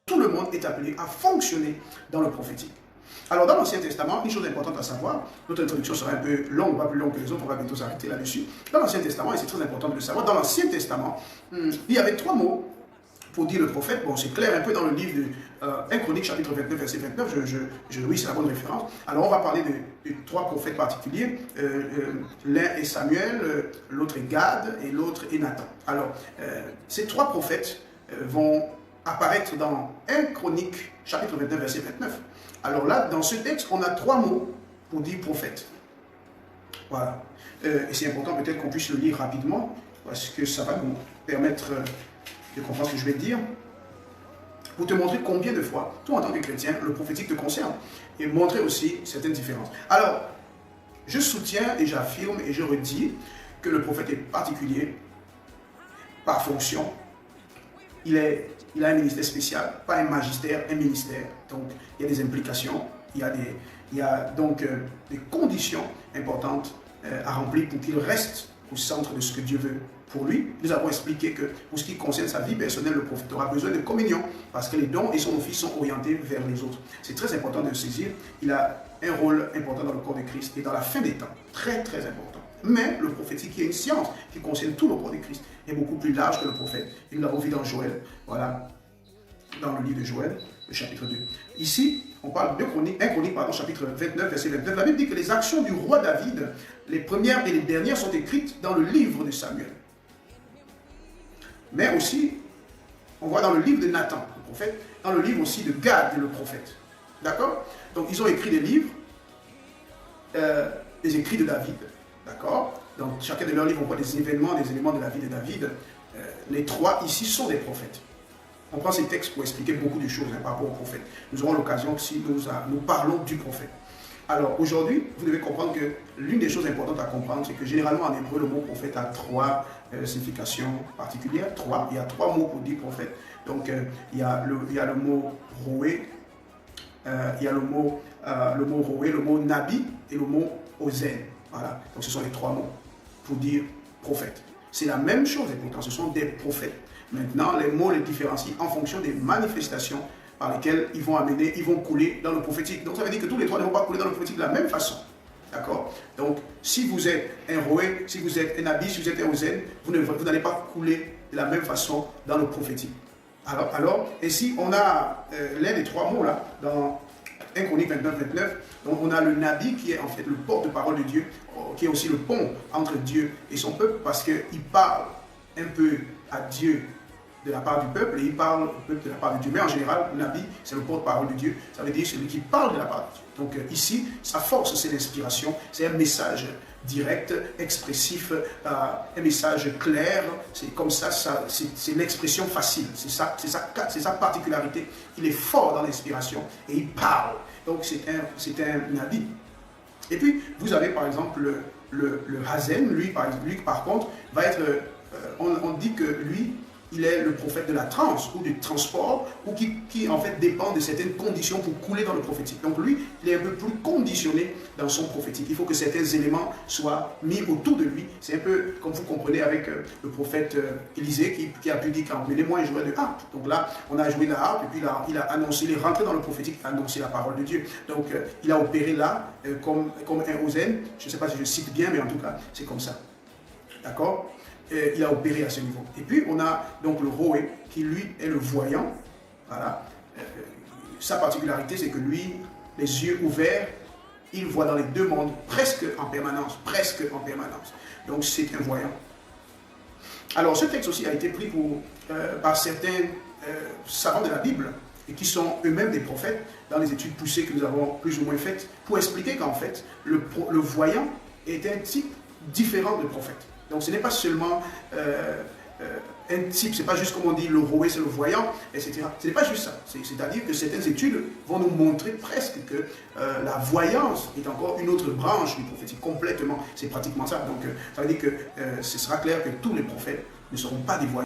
Tout le monde est appelé à fonctionner dans le prophétique. Alors dans l'Ancien Testament, une chose importante à savoir, notre introduction sera un peu longue, pas plus longue que les autres, on va bientôt s'arrêter là-dessus. Dans l'Ancien Testament, et c'est très important de le savoir, dans l'Ancien Testament, il y avait 3 mots pour dire le prophète. Bon, c'est clair un peu dans le livre de 1 Chronique, chapitre 29, verset 29, oui, c'est la bonne référence. Alors on va parler de 3 prophètes particuliers. L'un est Samuel, l'autre est Gad et l'autre est Nathan. Alors, ces 3 prophètes vont apparaître dans 1 Chronique, chapitre 29, verset 29. Alors là, dans ce texte, on a 3 mots pour dire prophète. Voilà. Et c'est important peut-être qu'on puisse le lire rapidement, parce que ça va nous permettre de comprendre ce que je vais te dire, pour te montrer combien de fois, toi en tant que chrétien, le prophétique te concerne, et montrer aussi certaines différences. Alors, je soutiens et j'affirme et je redis que le prophète est particulier par fonction. Il a un ministère spécial, pas un magistère, un ministère. Donc, il y a des implications, il y a donc des conditions importantes à remplir pour qu'il reste au centre de ce que Dieu veut pour lui. Nous avons expliqué que pour ce qui concerne sa vie personnelle, le prophète aura besoin de communion parce que les dons et son office sont orientés vers les autres. C'est très important de le saisir. Il a un rôle important dans le corps de Christ et dans la fin des temps. Très, très important. Mais le prophétique, qui est une science qui concerne tout le corps de Christ, est beaucoup plus large que le prophète. Et nous l'avons vu dans Joël. Voilà, dans le livre de Joël, le chapitre 2. Ici, on parle de 1 Chronique, chapitre 29, verset 29. La Bible dit que les actions du roi David, les premières et les dernières, sont écrites dans le livre de Samuel. Mais aussi, on voit dans le livre de Nathan, le prophète, dans le livre aussi de Gad, le prophète. D'accord? Donc, ils ont écrit des livres, les écrits de David. D'accord? Dans chacun de leurs livres, on voit des éléments de la vie de David. Les 3 ici sont des prophètes. On prend ces textes pour expliquer beaucoup de choses par rapport au prophète. Nous aurons l'occasion si nous parlons du prophète. Alors aujourd'hui, vous devez comprendre que l'une des choses importantes à comprendre, c'est que généralement en hébreu, le mot prophète a 3 significations particulières. Il y a 3 mots pour dire prophète. Donc il y a le mot roé, il y a le mot roé, le mot nabi et le mot ozen. Voilà. Donc ce sont les 3 mots pour dire prophète. C'est la même chose et pourtant ce sont des prophètes. Maintenant, les mots les différencient en fonction des manifestations par lesquelles ils vont couler dans le prophétique. Donc ça veut dire que tous les 3 ne vont pas couler dans le prophétique de la même façon. D'accord? Donc si vous êtes un roé, si vous êtes un abi, si vous êtes un ozen, vous n'allez pas couler de la même façon dans le prophétique. Alors ici, on a l'un des 3 mots là, dans 1 Chronique 29, 29. Donc on a le nabi qui est en fait le porte-parole de Dieu, qui est aussi le pont entre Dieu et son peuple, parce qu'il parle un peu à Dieu de la part du peuple et il parle au peuple de la part de Dieu. Mais en général, le nabi, c'est le porte-parole de Dieu. Ça veut dire celui qui parle de la part de Dieu. Donc ici, sa force, c'est l'inspiration. C'est un message direct, expressif, un message clair. C'est comme ça, c'est l'expression facile. C'est sa particularité. Il est fort dans l'inspiration et il parle. Donc c'est un nabi. Et puis, vous avez par exemple le Hazen, lui par contre, va être... on dit que lui, il est le prophète de la transe ou du transport, ou qui en fait dépend de certaines conditions pour couler dans le prophétique. Donc lui, il est un peu plus conditionné dans son prophétique. Il faut que certains éléments soient mis autour de lui. C'est un peu comme vous comprenez avec le prophète Élisée qui a pu dire qu'emmenez-moi un joueur de harpe. Donc là, on a joué la harpe et puis il a annoncé, il est rentré dans le prophétique, il a annoncé la parole de Dieu. Donc il a opéré là comme un ozen. Je ne sais pas si je cite bien, mais en tout cas, c'est comme ça. D'accord? Il a opéré à ce niveau. Et puis, on a donc le roé, qui lui est le voyant. Voilà. Sa particularité, c'est que lui, les yeux ouverts, il voit dans les 2 mondes presque en permanence. Presque en permanence. Donc, c'est un voyant. Alors, ce texte aussi a été pris par certains savants de la Bible, et qui sont eux-mêmes des prophètes, dans les études poussées que nous avons plus ou moins faites, pour expliquer qu'en fait, le voyant est un type différent de prophète. Donc ce n'est pas seulement un type, c'est pas juste comme on dit le roé c'est le voyant, etc. Ce n'est pas juste ça. C'est-à-dire que certaines études vont nous montrer presque que la voyance est encore une autre branche du prophétique, complètement. C'est pratiquement ça. Donc ça veut dire que ce sera clair que tous les prophètes ne seront pas des voyants.